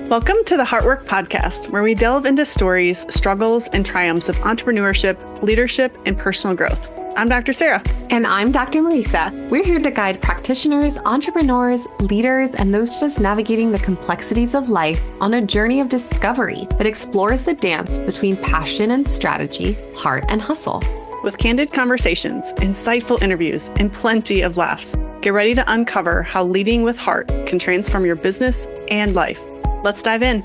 Welcome to the Heartwork podcast, where we delve into stories, struggles, and triumphs of entrepreneurship, leadership, and personal growth. I'm Dr. Sara. And I'm Dr. Marisa. We're here to guide practitioners, entrepreneurs, leaders, and those just navigating the complexities of life on a journey of discovery that explores the dance between passion and strategy, heart and hustle. With candid conversations, insightful interviews, and plenty of laughs, get ready to uncover how leading with heart can transform your business and life. Let's dive in.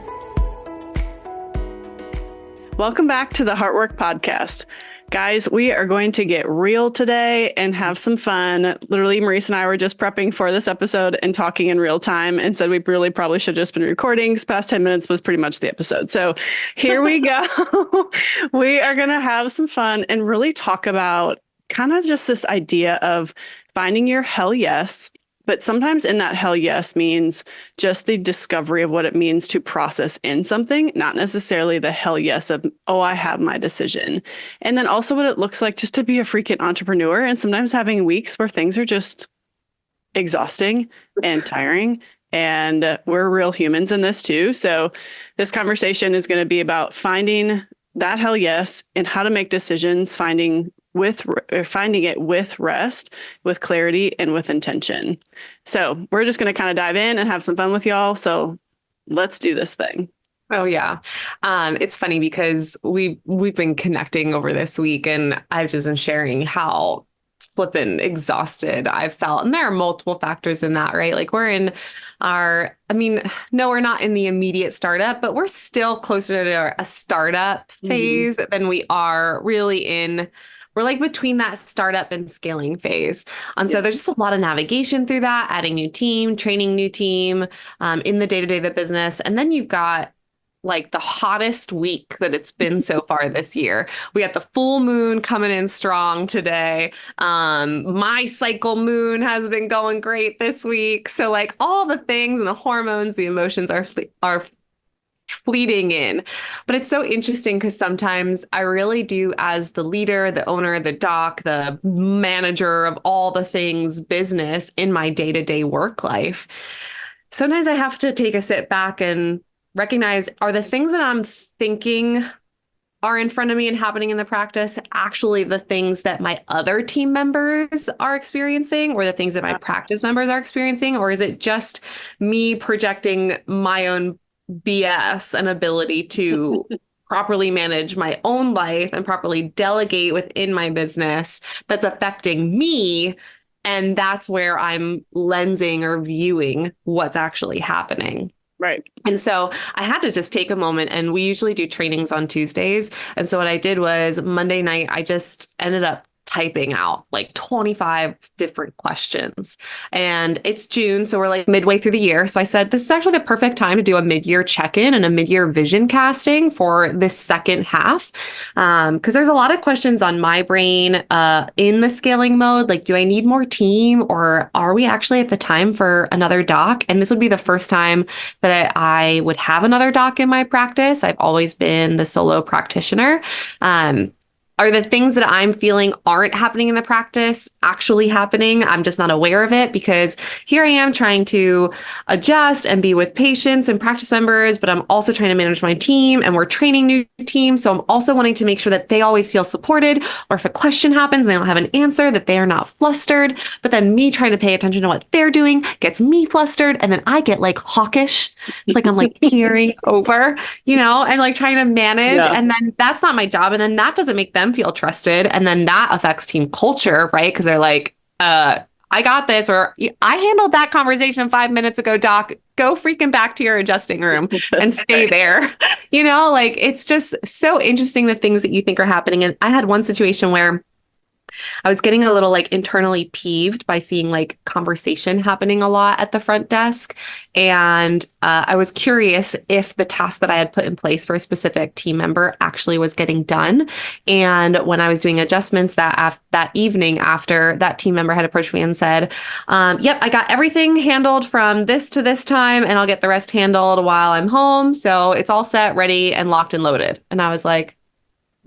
Welcome back to the Heartwork podcast. Guys, we are going to get real today and have some fun. Literally, Marisa and I were just prepping for this episode and talking in real time and said we really probably should have just been recording. Past 10 minutes was pretty much the episode. So here we go. We are going to have some fun and really talk about kind of just this idea of finding your hell yes. But sometimes in that hell yes means just the discovery of what it means to process in something, not necessarily the hell yes of, oh, I have my decision. And then also what it looks like just to be a freaking entrepreneur and sometimes having weeks where things are just exhausting and tiring. And we're real humans in this too. So this conversation is going to be about finding that hell yes and how to make decisions, finding it with rest, with clarity, and with intention. So we're just going to kind of dive in and have some fun with y'all. So let's do this thing. Oh yeah. It's funny because we've been connecting over this week and I've just been sharing how flippin' exhausted I've felt. And there are multiple factors in that, right? Like we're in no, we're not in the immediate startup, but we're still closer to a startup phase than we are really in. We're like between that startup and scaling phase. And so there's just a lot of navigation through that, adding new team, training new team in the day-to-day of the business. And then you've got like the hottest week that it's been so far this year. We got the full moon coming in strong today. My cycle moon has been going great this week. So like all the things and the hormones, the emotions are fleeting in. But it's so interesting because sometimes I really do, as the leader, the owner, the doc, the manager of all the things business in my day-to-day work life, sometimes I have to take a sit back and recognize, are the things that I'm thinking are in front of me and happening in the practice actually the things that my other team members are experiencing or the things that my practice members are experiencing? Or is it just me projecting my own BS and ability to properly manage my own life and properly delegate within my business that's affecting me? And that's where I'm lensing or viewing what's actually happening. Right. And so I had to just take a moment, and we usually do trainings on Tuesdays. And so what I did was Monday night, I just ended up typing out like 25 different questions. And it's June, so we're like midway through the year. So I said, this is actually the perfect time to do a mid-year check-in and a mid-year vision casting for this second half. Because there's a lot of questions on my brain in the scaling mode. Like, do I need more team, or are we actually at the time for another doc? And this would be the first time that I would have another doc in my practice. I've always been the solo practitioner. Are the things that I'm feeling aren't happening in the practice actually happening? I'm just not aware of it because here I am trying to adjust and be with patients and practice members, but I'm also trying to manage my team and we're training new teams. So I'm also wanting to make sure that they always feel supported, or if a question happens and they don't have an answer, that they are not flustered. But then me trying to pay attention to what they're doing gets me flustered. And then I get like hawkish. It's like I'm like peering over, and like trying to manage. Yeah. And then that's not my job. And then that doesn't make them feel trusted. And then that affects team culture, right? Because they're like, I got this, or I handled that conversation 5 minutes ago, doc, go freaking back to your adjusting room and stay there. Like it's just so interesting, the things that you think are happening. And I had one situation where I was getting a little like internally peeved by seeing like conversation happening a lot at the front desk. And I was curious if the task that I had put in place for a specific team member actually was getting done. And when I was doing adjustments that evening after that team member had approached me and said, yep, I got everything handled from this to this time, and I'll get the rest handled while I'm home. So it's all set, ready, and locked and loaded. And I was like,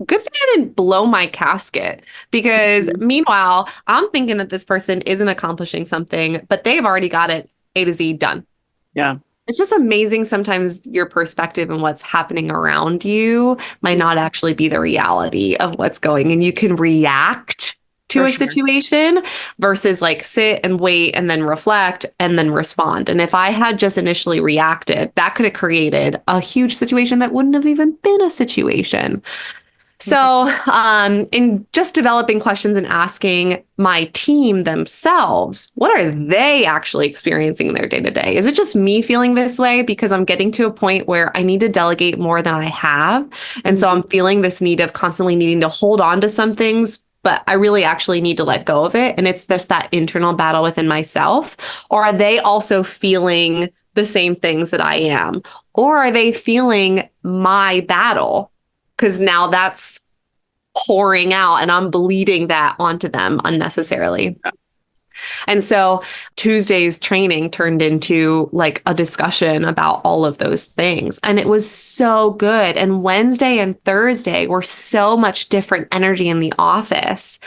good thing I didn't blow my casket, because meanwhile, I'm thinking that this person isn't accomplishing something, but they've already got it A to Z done. Yeah. It's just amazing sometimes your perspective and what's happening around you might not actually be the reality of what's going, and you can react to a situation versus like sit and wait and then reflect and then respond. And if I had just initially reacted, that could have created a huge situation that wouldn't have even been a situation. So, in just developing questions and asking my team themselves, what are they actually experiencing in their day to day? Is it just me feeling this way because I'm getting to a point where I need to delegate more than I have? And so I'm feeling this need of constantly needing to hold on to some things, but I really actually need to let go of it. And it's just that internal battle within myself. Or are they also feeling the same things that I am? Or are they feeling my battle? Because now that's pouring out and I'm bleeding that onto them unnecessarily. And so Tuesday's training turned into like a discussion about all of those things. And it was so good. And Wednesday and Thursday were so much different energy in the office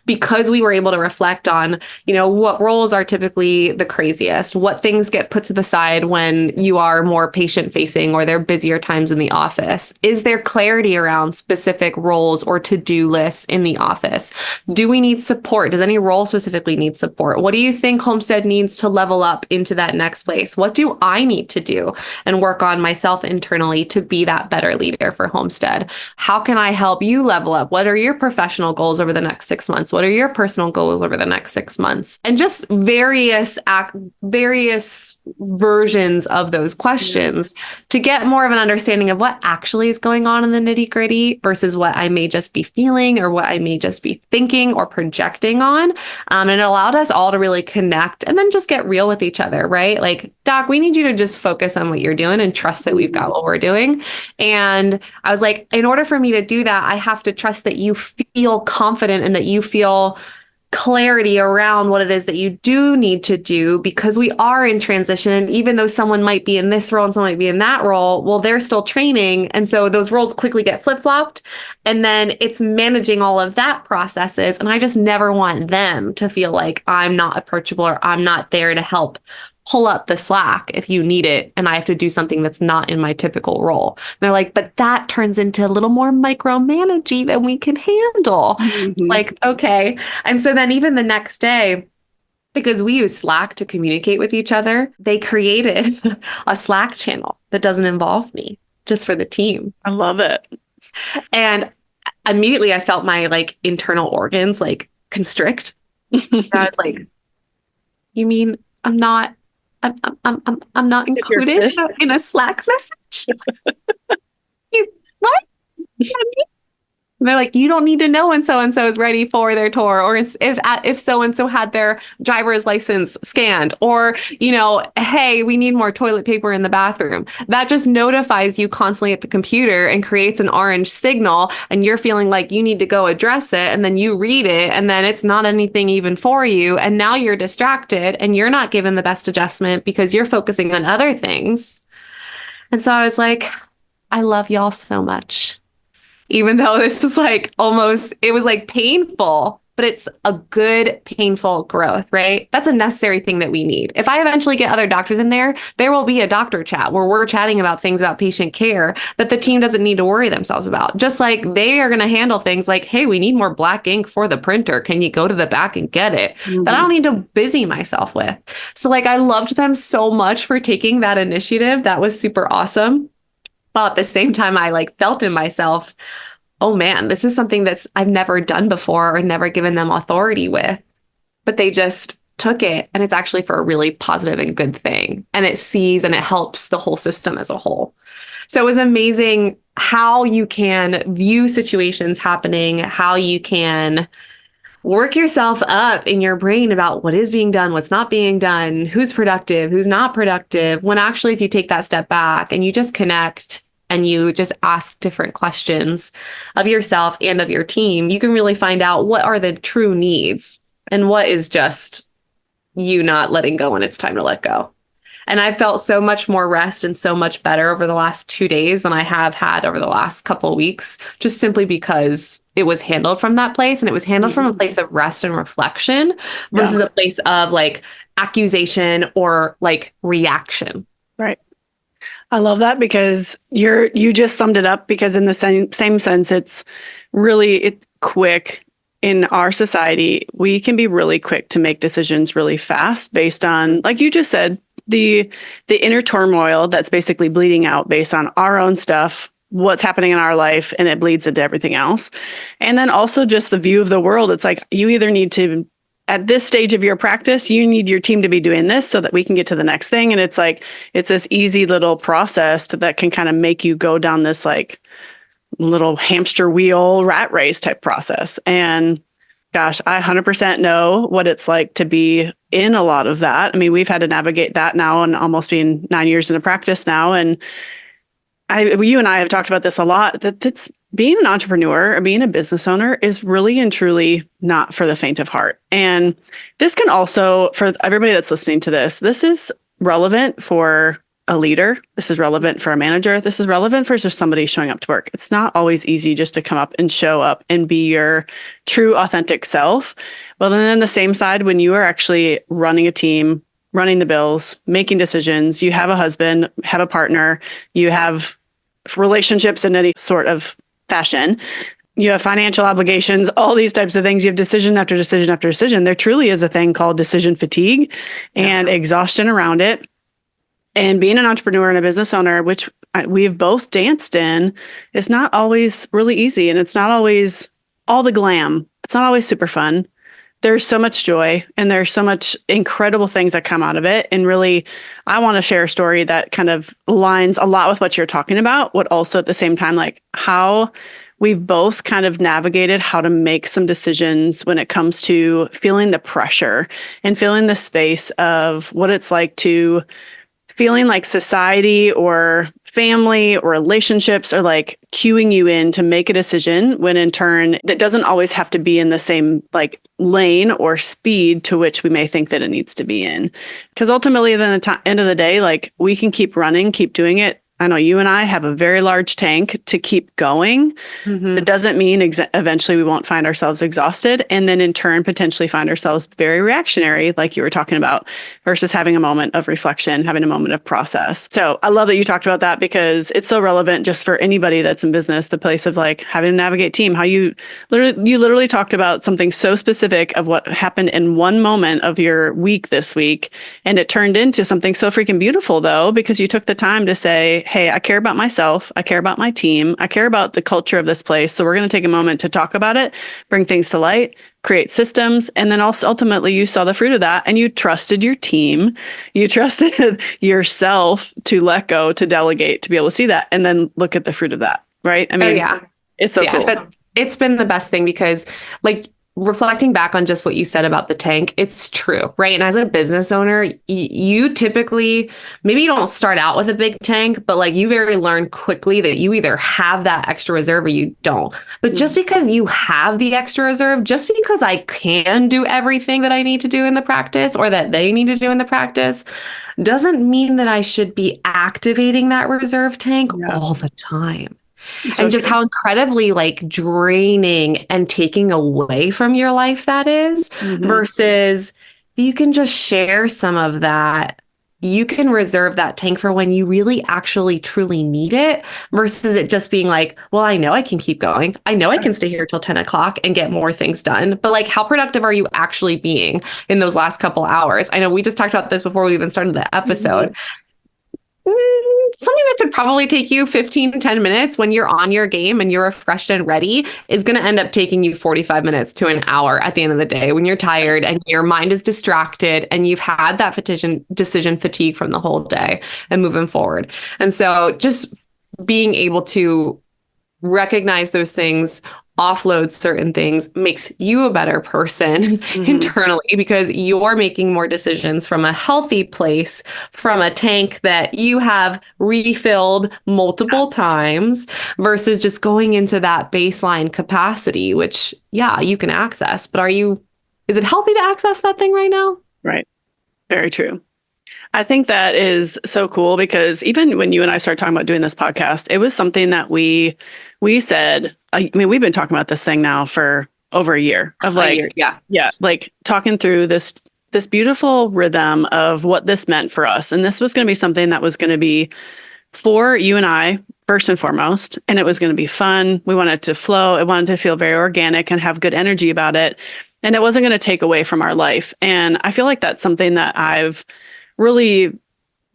because we were able to reflect on, what roles are typically the craziest, what things get put to the side when you are more patient facing or there are busier times in the office. Is there clarity around specific roles or to-do lists in the office? Do we need support? Does any role specifically need support? What do you think Homestead needs to level up into that next place? What do I need to do and work on myself internally to be that better leader for Homestead? How can I help you level up? What are your professional goals over the next 6 months? What are your personal goals over the next 6 months? And just various versions of those questions to get more of an understanding of what actually is going on in the nitty gritty versus what I may just be feeling or what I may just be thinking or projecting on. And it allowed us all to really connect and then just get real with each other, right? Like, Doc, we need you to just focus on what you're doing and trust that we've got what we're doing. And I was like, in order for me to do that, I have to trust that you feel confident and that you feel clarity around what it is that you do need to do, because we are in transition. And even though someone might be in this role and someone might be in that role, well, they're still training. And so those roles quickly get flip-flopped. And then it's managing all of that processes. And I just never want them to feel like I'm not approachable or I'm not there to help pull up the slack if you need it and I have to do something that's not in my typical role. And they're like, but that turns into a little more micromanaging than we can handle. It's like, okay. And so then even the next day, because we use Slack to communicate with each other, they created a Slack channel that doesn't involve me, just for the team. I love it. And immediately I felt my like internal organs like constrict. And I was like, you mean I'm not included in a Slack message? What? And they're like, you don't need to know when so-and-so is ready for their tour, or if so-and-so had their driver's license scanned, or, hey, we need more toilet paper in the bathroom. That just notifies you constantly at the computer and creates an orange signal, and you're feeling like you need to go address it, and then you read it, and then it's not anything even for you, and now you're distracted, and you're not given the best adjustment because you're focusing on other things. And so I was like, I love y'all so much. Even though this is like it was like painful, but it's a good, painful growth, right? That's a necessary thing that we need. If I eventually get other doctors in there will be a doctor chat where we're chatting about things about patient care that the team doesn't need to worry themselves about. Just like they are going to handle things like, hey, we need more black ink for the printer. Can you go to the back and get it? That I don't need to busy myself with. So like, I loved them so much for taking that initiative. That was super awesome. While at the same time, I like felt in myself, oh man, this is something I've never done before or never given them authority with. But they just took it, and it's actually for a really positive and good thing. And it sees and it helps the whole system as a whole. So it was amazing how you can view situations happening, how you can work yourself up in your brain about what is being done, what's not being done, who's productive, who's not productive. When actually, if you take that step back and you just connect and you just ask different questions of yourself and of your team, you can really find out what are the true needs and what is just you not letting go when it's time to let go. And I felt so much more rest and so much better over the last 2 days than I have had over the last couple of weeks, just simply because it was handled from that place, and it was handled from a place of rest and reflection versus a place of like accusation or like reaction. Right. I love that because you just summed it up, because in the same sense, it's really quick in our society. We can be really quick to make decisions really fast based on, like you just said, the inner turmoil that's basically bleeding out based on our own stuff, what's happening in our life, and it bleeds into everything else. And then also just the view of the world. It's like you either need to, at this stage of your practice, you need your team to be doing this so that we can get to the next thing. And it's like, it's this easy little process that can kind of make you go down this like little hamster wheel rat race type process. And gosh, I 100% know what it's like to be in a lot of that. I mean, we've had to navigate that now, and almost being 9 years into practice now. And you and I have talked about this a lot, that's being an entrepreneur or being a business owner is really and truly not for the faint of heart. And this can also, for everybody that's listening to this is relevant for a leader. This is relevant for a manager. This is relevant for just somebody showing up to work. It's not always easy just to come up and show up and be your true, authentic self. But then on the same side, when you are actually running a team, running the bills, making decisions, you have a husband, have a partner, you have relationships in any sort of fashion, you have financial obligations, all these types of things. You have decision after decision after decision. There truly is a thing called decision fatigue and exhaustion around it. And being an entrepreneur and a business owner, which we've both danced in, is not always really easy. And it's not always all the glam. It's not always super fun. There's so much joy and there's so much incredible things that come out of it. And really, I want to share a story that kind of aligns a lot with what you're talking about, but also at the same time, like how we've both kind of navigated how to make some decisions when it comes to feeling the pressure and feeling the space of what it's like to feeling like society or family or relationships are like cueing you in to make a decision, when in turn that doesn't always have to be in the same like lane or speed to which we may think that it needs to be in. Because ultimately, then at the end of the day, like we can keep running, keep doing it. I know you and I have a very large tank to keep going. It doesn't mean eventually we won't find ourselves exhausted, and then in turn potentially find ourselves very reactionary, like you were talking about, versus having a moment of reflection, having a moment of process. So I love that you talked about that, because it's so relevant just for anybody that's in business, the place of like having to navigate team, how you literally talked about something so specific of what happened in one moment of your week this week. And it turned into something so freaking beautiful though, because you took the time to say, hey, I care about myself. I care about my team. I care about the culture of this place. So we're going to take a moment to talk about it, bring things to light, create systems. And then also ultimately you saw the fruit of that and you trusted your team. You trusted yourself to let go, to delegate, to be able to see that and then look at the fruit of that. Right. I mean, it's so cool. But it's been the best thing because like, reflecting back on just what you said about the tank, it's true, right? And as a business owner, you typically, maybe you don't start out with a big tank, but like you very learn quickly that you either have that extra reserve or you don't. But just because you have the extra reserve, just because I can do everything that I need to do in the practice or that they need to do in the practice, doesn't mean that I should be activating that reserve tank all the time. And just how incredibly like draining and taking away from your life that is versus you can just share some of that. You can reserve that tank for when you really actually truly need it versus it just being like, well, I know I can keep going. I know I can stay here till 10 o'clock and get more things done. But like, how productive are you actually being in those last couple hours? I know we just talked about this before we even started the episode. Something that could probably take you 15, 10 minutes when you're on your game and you're refreshed and ready is going to end up taking you 45 minutes to an hour at the end of the day when you're tired and your mind is distracted and you've had that decision fatigue from the whole day and moving forward. And so just being able to recognize those things, offload certain things makes you a better person internally because you're making more decisions from a healthy place, from a tank that you have refilled multiple times versus just going into that baseline capacity, which, you can access. But is it healthy to access that thing right now? Right. Very true. I think that is so cool because even when you and I started talking about doing this podcast, it was something that we said, I mean, we've been talking about this thing now for over a year of like, like talking through this beautiful rhythm of what this meant for us. And this was going to be something that was going to be for you and I, first and foremost, and it was going to be fun. We wanted it to flow. It wanted to feel very organic and have good energy about it. And it wasn't going to take away from our life. And I feel like that's something that I've really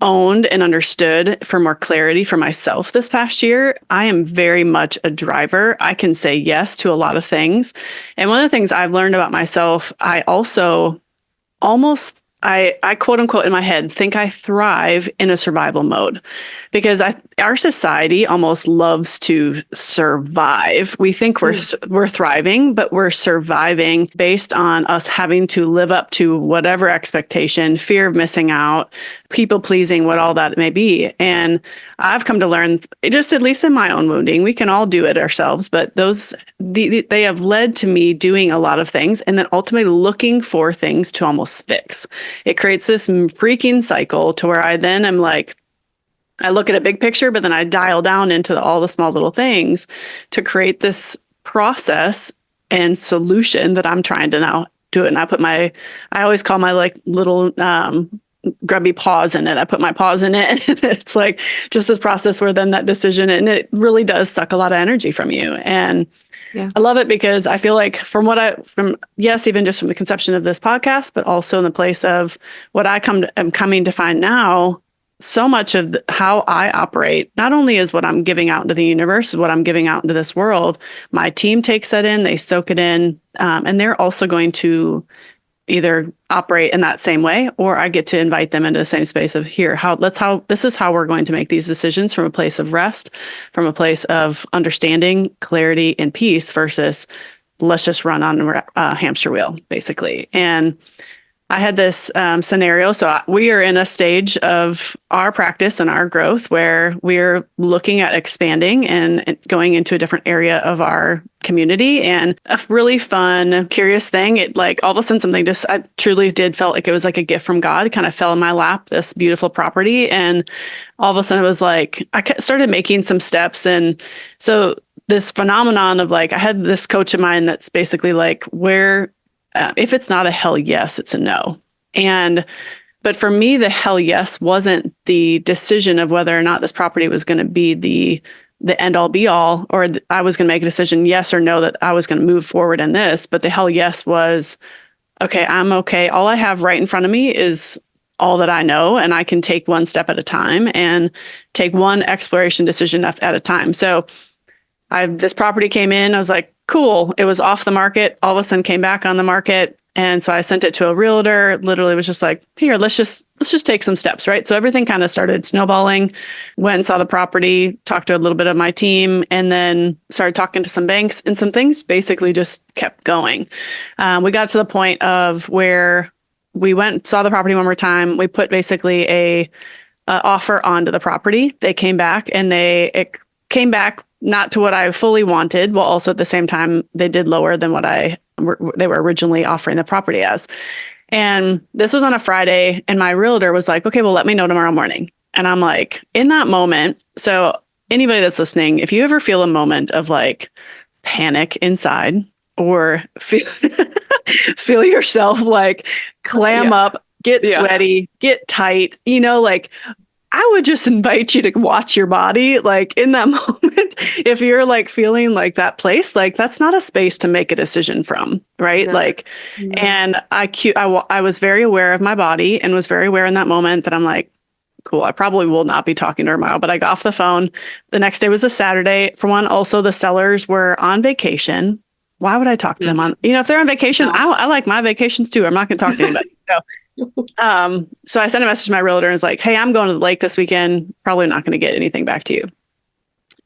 owned and understood for more clarity for myself this past year. I am very much a driver. I can say yes to a lot of things. And one of the things I've learned about myself, I also almost I quote unquote in my head think I thrive in a survival mode because our society almost loves to survive. We think we're thriving, but we're surviving based on us having to live up to whatever expectation, fear of missing out, people pleasing, what all that may be. And I've come to learn, just at least in my own wounding, we can all do it ourselves, but they have led to me doing a lot of things and then ultimately looking for things to almost fix. It creates this freaking cycle to where I then am like, I look at a big picture, but then I dial down into all the small little things to create this process and solution that I'm trying to now do it. And I always call my like little grubby paws in it. I put my paws in it. And it's like just this process where then that decision, and it really does suck a lot of energy from you. And yeah. I love it because I feel like yes, even just from the conception of this podcast, but also in the place of what am coming to find now, so much of how I operate, not only is what I'm giving out into the universe, is what I'm giving out into this world. My team takes that in, they soak it in, and they're also going to either operate in that same way, or I get to invite them into the same space of this is how we're going to make these decisions from a place of rest, from a place of understanding, clarity, and peace versus let's just run on a hamster wheel, basically. And I had this scenario. So we are in a stage of our practice and our growth where we're looking at expanding and going into a different area of our community. And a really fun, curious thing, it like all of a sudden I truly did felt like it was like a gift from God. It kind of fell in my lap, this beautiful property. And all of a sudden it was like, I started making some steps. And so this phenomenon of like, I had this coach of mine that's basically like, if it's not a hell yes, it's a no. But for me, the hell yes wasn't the decision of whether or not this property was going to be the end all be all, or I was going to make a decision, yes or no, that I was going to move forward in this. But the hell yes was, okay, I'm okay. All I have right in front of me is all that I know, and I can take one step at a time and take one exploration decision at a time. So this property came in, I was like, cool. It was off the market. All of a sudden came back on the market. And so I sent it to a realtor, literally was just like, here, let's just take some steps, right? So everything kind of started snowballing, went and saw the property, talked to a little bit of my team, and then started talking to some banks, and some things basically just kept going. We got to the point of where we went, saw the property one more time. We put basically a offer onto the property. They came back and it came back not to what I fully wanted, while also at the same time, they did lower than what they were originally offering the property as. And this was on a Friday, and my realtor was like, okay, well, let me know tomorrow morning. And I'm like, in that moment, so anybody that's listening, if you ever feel a moment of like panic inside or feel yourself like clam up, get sweaty, get tight, like I would just invite you to watch your body, like in that moment. If you're like feeling like that place, like that's not a space to make a decision from, right? No. Like, and I was very aware of my body and was very aware in that moment that I'm like, cool, I probably will not be talking to her tomorrow, but I got off the phone. The next day was a Saturday. For one, also the sellers were on vacation. Why would I talk to them if they're on vacation? No. I like my vacations too. I'm not going to talk to anybody. So I sent a message to my realtor and was like, hey, I'm going to the lake this weekend. Probably not going to get anything back to you.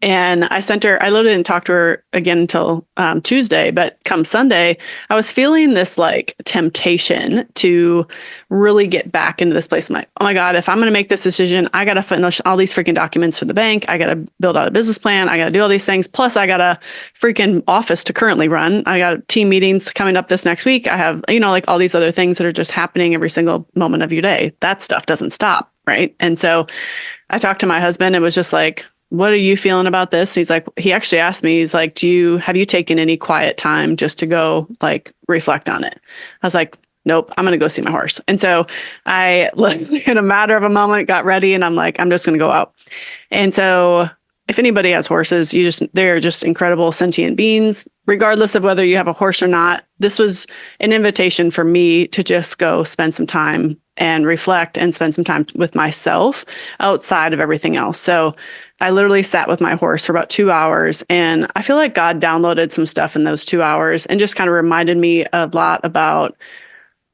And I literally didn't talk to her again until Tuesday, but come Sunday, I was feeling this like temptation to really get back into this place. I'm like, oh my God, if I'm going to make this decision, I got to finish all these freaking documents for the bank. I got to build out a business plan. I got to do all these things. Plus I got a freaking office to currently run. I got team meetings coming up this next week. I have, like all these other things that are just happening every single moment of your day. That stuff doesn't stop. Right. And so I talked to my husband. It was just like, what are you feeling about this? He's like, he actually asked me, he's like, have you taken any quiet time just to go like reflect on it? I was like, nope, I'm going to go see my horse. And so I, in a matter of a moment, got ready and I'm like, I'm just going to go out. And so if anybody has horses, they're just incredible sentient beings, regardless of whether you have a horse or not. This was an invitation for me to just go spend some time and reflect and spend some time with myself outside of everything else. So I literally sat with my horse for about 2 hours, and I feel like God downloaded some stuff in those 2 hours and just kind of reminded me a lot about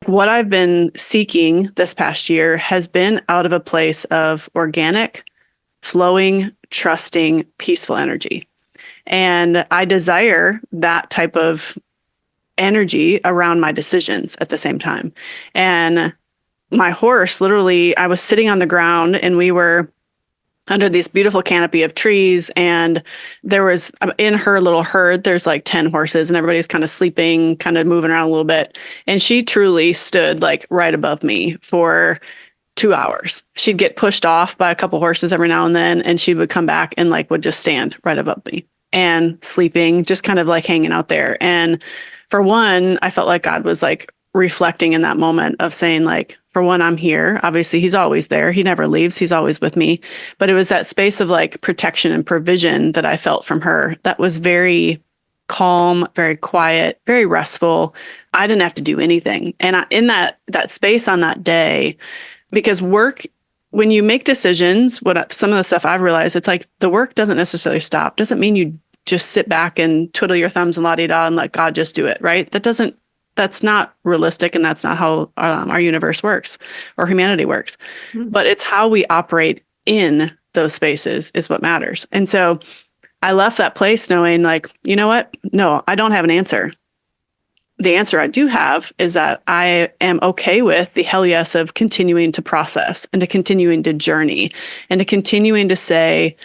what I've been seeking this past year has been out of a place of organic, flowing, trusting, peaceful energy. And I desire that type of energy around my decisions at the same time. And my horse, literally, I was sitting on the ground and we were under this beautiful canopy of trees. And there was, in her little herd, there's like 10 horses and everybody's kind of sleeping, kind of moving around a little bit. And she truly stood like right above me for 2 hours. She'd get pushed off by a couple horses every now and then, and she would come back and like would just stand right above me and sleeping, just kind of like hanging out there. And for one, I felt like God was like reflecting in that moment of saying like, for one, I'm here. Obviously, he's always there. He never leaves. He's always with me. But it was that space of like protection and provision that I felt from her that was very calm, very quiet, very restful. I didn't have to do anything. And in that space on that day, because work, when you make decisions, some of the stuff I've realized, it's like the work doesn't necessarily stop. Doesn't mean you just sit back and twiddle your thumbs and la-di-da and let God just do it, right? That's not realistic, and that's not how our universe works or humanity works. Mm-hmm. But it's how we operate in those spaces is what matters. And so I left that place knowing like, you know what? No, I don't have an answer. The answer I do have is that I am okay with the hell yes of continuing to process and to continuing to journey and to continuing to say,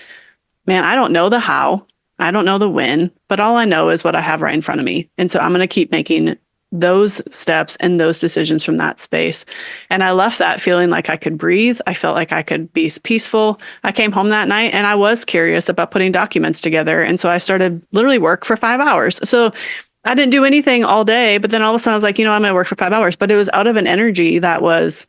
man, I don't know the how, I don't know the when, but all I know is what I have right in front of me. And so I'm going to keep making those steps and those decisions from that space. And I left that feeling like I could breathe. I felt like I could be peaceful. I came home that night and I was curious about putting documents together. And so I started literally work for 5 hours. So I didn't do anything all day, but then all of a sudden I was like, I'm going to work for 5 hours. But it was out of an energy that was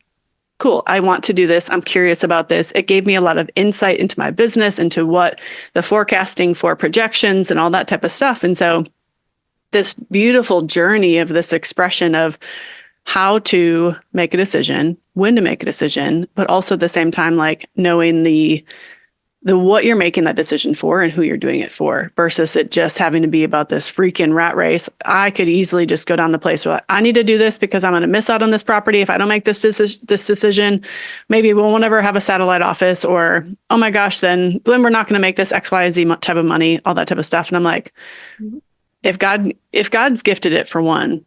cool. I want to do this. I'm curious about this. It gave me a lot of insight into my business, into what the forecasting for projections and all that type of stuff. And so this beautiful journey of this expression of how to make a decision, when to make a decision, but also at the same time, like knowing the what you're making that decision for and who you're doing it for versus it just having to be about this freaking rat race. I could easily just go down the place where I need to do this because I'm going to miss out on this property. If I don't make this decision, maybe we won't ever have a satellite office, or, oh my gosh, then we're not going to make this XYZ type of money, all that type of stuff. And I'm like, if God's gifted it for one,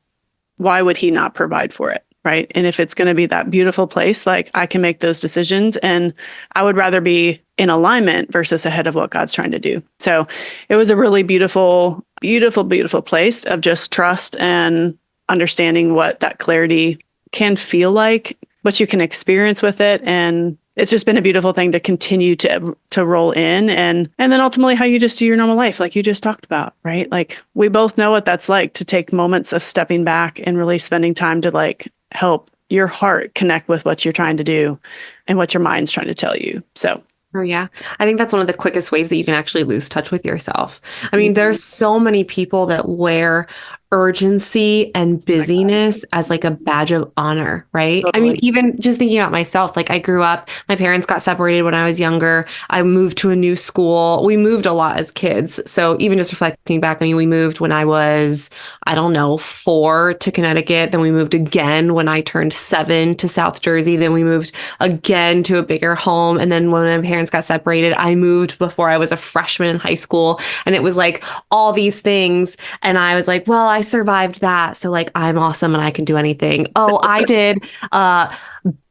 why would he not provide for it? Right. And if it's going to be that beautiful place, like I can make those decisions, and I would rather be in alignment versus ahead of what God's trying to do. So it was a really beautiful, beautiful, beautiful place of just trust and understanding what that clarity can feel like, what you can experience with it. And it's just been a beautiful thing to continue to roll in. And then ultimately how you just do your normal life, like you just talked about, right? Like we both know what that's like, to take moments of stepping back and really spending time to like help your heart connect with what you're trying to do and what your mind's trying to tell you. So. Oh, yeah. I think that's one of the quickest ways that you can actually lose touch with yourself. I mean, there's so many people that wear urgency and busyness as like a badge of honor, right? Totally. I mean, even just thinking about myself, like I grew up, my parents got separated when I was younger. I moved to a new school. We moved a lot as kids. So even just reflecting back, I mean, we moved when I was, 4 to Connecticut. Then we moved again when I turned 7 to South Jersey. Then we moved again to a bigger home. And then when my parents got separated, I moved before I was a freshman in high school. And it was like all these things. And I was like, well, I survived that. So like, I'm awesome and I can do anything. Oh, I did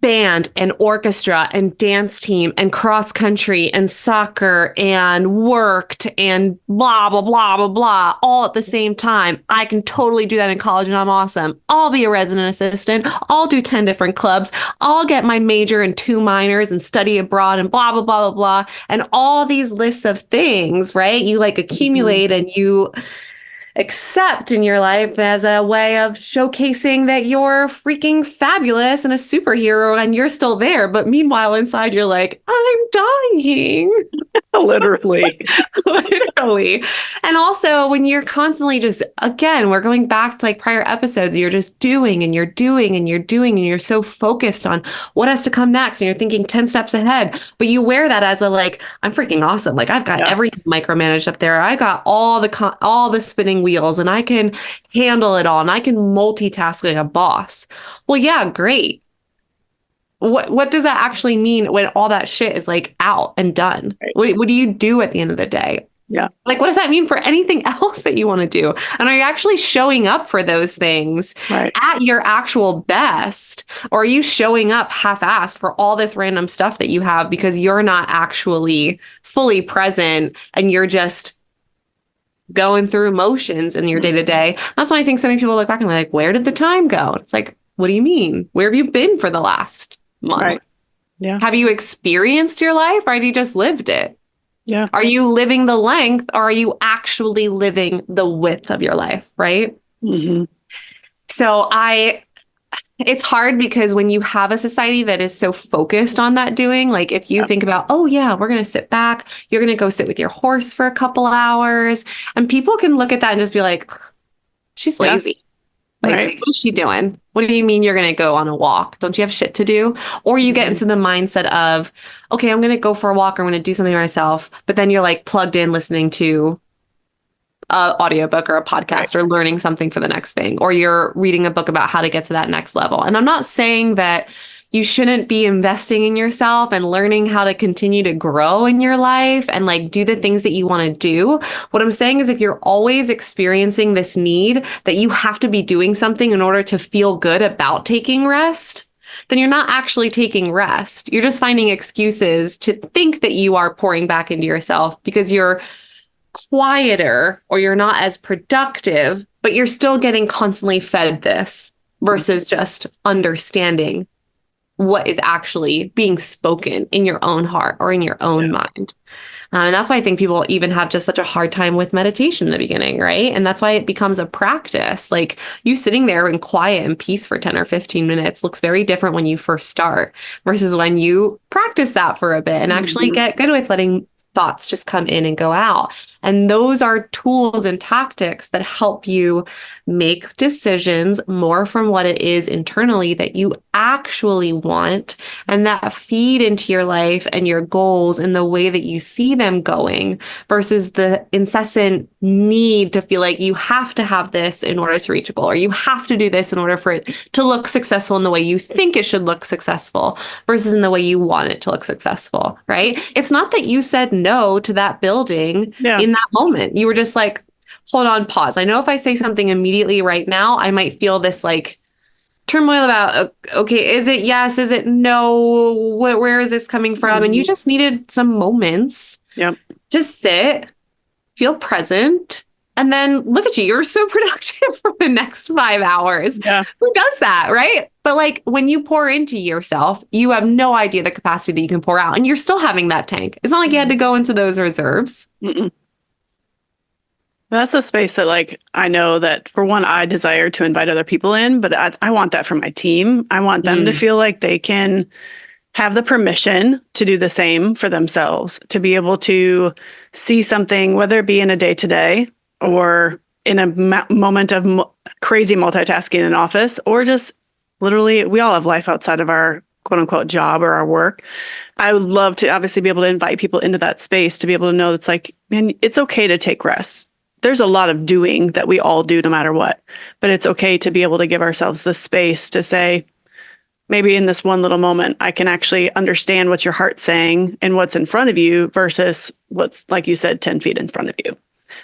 band and orchestra and dance team and cross country and soccer and worked and blah, blah, blah, blah, blah, all at the same time. I can totally do that in college and I'm awesome. I'll be a resident assistant. I'll do 10 different clubs. I'll get my major and 2 minors and study abroad and blah, blah, blah, blah, blah. And all these lists of things, right? You like accumulate and accept in your life as a way of showcasing that you're freaking fabulous and a superhero and you're still there. But meanwhile, inside, you're like, I'm dying. Literally. Literally. And also when you're constantly just, again, we're going back to like prior episodes, you're just doing and you're doing and you're doing and you're so focused on what has to come next and you're thinking 10 steps ahead, but you wear that as a like, I'm freaking awesome. Like I've got everything micromanaged up there. I got all the spinning wheels and I can handle it all and I can multitask like a boss. Well, yeah, great. What does that actually mean when all that shit is like out and done? Right. What do you do at the end of the day? Yeah. Like, what does that mean for anything else that you want to do? And are you actually showing up for those things at your actual best? Or are you showing up half-assed for all this random stuff that you have because you're not actually fully present and you're just going through motions in your day-to-day? That's why I think so many people look back and they're like, where did the time go? It's like, what do you mean? Where have you been for the last month? Right. Yeah. Have you experienced your life or have you just lived it? Yeah. Are you living the length or are you actually living the width of your life? Right. Mm-hmm. So it's hard because when you have a society that is so focused on that doing, like if you think about, oh yeah, we're going to sit back, you're going to go sit with your horse for a couple hours and people can look at that and just be like, she's lazy. Like, what is she doing? What do you mean you're going to go on a walk? Don't you have shit to do? Or you get into the mindset of, okay, I'm going to go for a walk or I'm going to do something myself. But then you're like plugged in listening to an audiobook or a podcast or learning something for the next thing. Or you're reading a book about how to get to that next level. And I'm not saying that you shouldn't be investing in yourself and learning how to continue to grow in your life and like do the things that you want to do. What I'm saying is if you're always experiencing this need that you have to be doing something in order to feel good about taking rest, then you're not actually taking rest. You're just finding excuses to think that you are pouring back into yourself because you're quieter or you're not as productive, but you're still getting constantly fed this versus just understanding what is actually being spoken in your own heart or in your own mind. And that's why I think people even have just such a hard time with meditation in the beginning, right? And that's why it becomes a practice. Like you sitting there in quiet and peace for 10 or 15 minutes looks very different when you first start versus when you practice that for a bit and actually get good with letting thoughts just come in and go out. And those are tools and tactics that help you make decisions more from what it is internally that you actually want and that feed into your life and your goals and the way that you see them going versus the incessant need to feel like you have to have this in order to reach a goal or you have to do this in order for it to look successful in the way you think it should look successful versus in the way you want it to look successful, right? It's not that you said no to that building in that moment. You were just like, hold on, pause. I know if I say something immediately right now, I might feel this like turmoil about, okay, is it yes? Is it no? Where is this coming from? And you just needed some moments. Just sit, feel present, and then look at you. You're so productive for the next 5 hours. Who does that, right? But like when you pour into yourself, you have no idea the capacity that you can pour out, and you're still having that tank. It's not like you had to go into those reserves. That's a space that, like, I know that for one, I desire to invite other people in, but I want that for my team. I want them to feel like they can have the permission to do the same for themselves, to be able to see something, whether it be in a day-to-day or in a moment of crazy multitasking in office, or just literally, we all have life outside of our quote unquote job or our work. I would love to obviously be able to invite people into that space to be able to know it's like, man, it's okay to take rest. There's a lot of doing that we all do no matter what, but it's okay to be able to give ourselves the space to say, maybe in this one little moment, I can actually understand what your heart's saying and what's in front of you versus what's, like you said, 10 feet in front of you.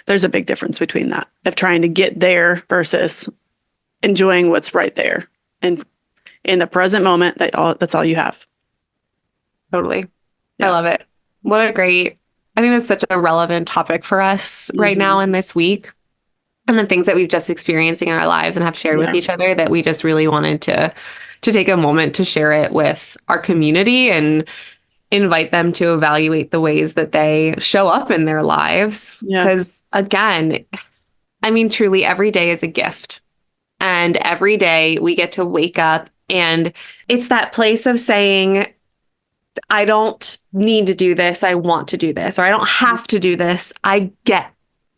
There's a big difference between that of trying to get there versus enjoying what's right there. And in the present moment, that's all you have. Totally. I love it. I think that's such a relevant topic for us right now in this week. And the things that we've just experiencing in our lives and have shared with each other that we just really wanted to take a moment to share it with our community and invite them to evaluate the ways that they show up in their lives. Because again, I mean, truly, every day is a gift. And every day we get to wake up, and it's that place of saying, I don't need to do this. I want to do this, or I don't have to do this. I get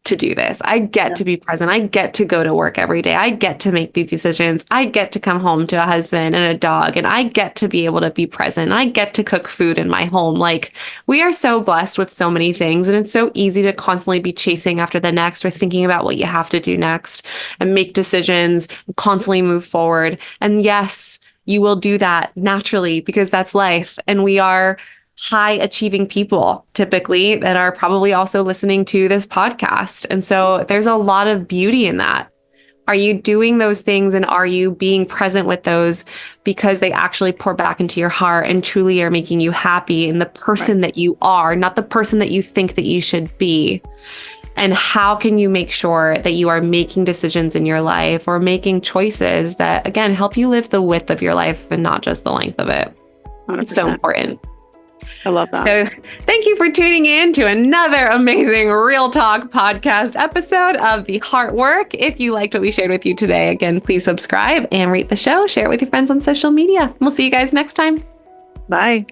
to do this. I get to be present. I get to go to work every day. I get to make these decisions. I get to come home to a husband and a dog, and I get to be able to be present. I get to cook food in my home. Like, we are so blessed with so many things, and it's so easy to constantly be chasing after the next, or thinking about what you have to do next and make decisions and constantly move forward. And yes, you will do that naturally because that's life. And we are high achieving people typically that are probably also listening to this podcast. And so there's a lot of beauty in that. Are you doing those things, and are you being present with those because they actually pour back into your heart and truly are making you happy in the person that you are, not the person that you think that you should be? And how can you make sure that you are making decisions in your life or making choices that, again, help you live the width of your life and not just the length of it? 100%. It's so important. I love that. So thank you for tuning in to another amazing Real Talk podcast episode of the Heartwork. If you liked what we shared with you today, again, please subscribe and rate the show. Share it with your friends on social media. We'll see you guys next time. Bye.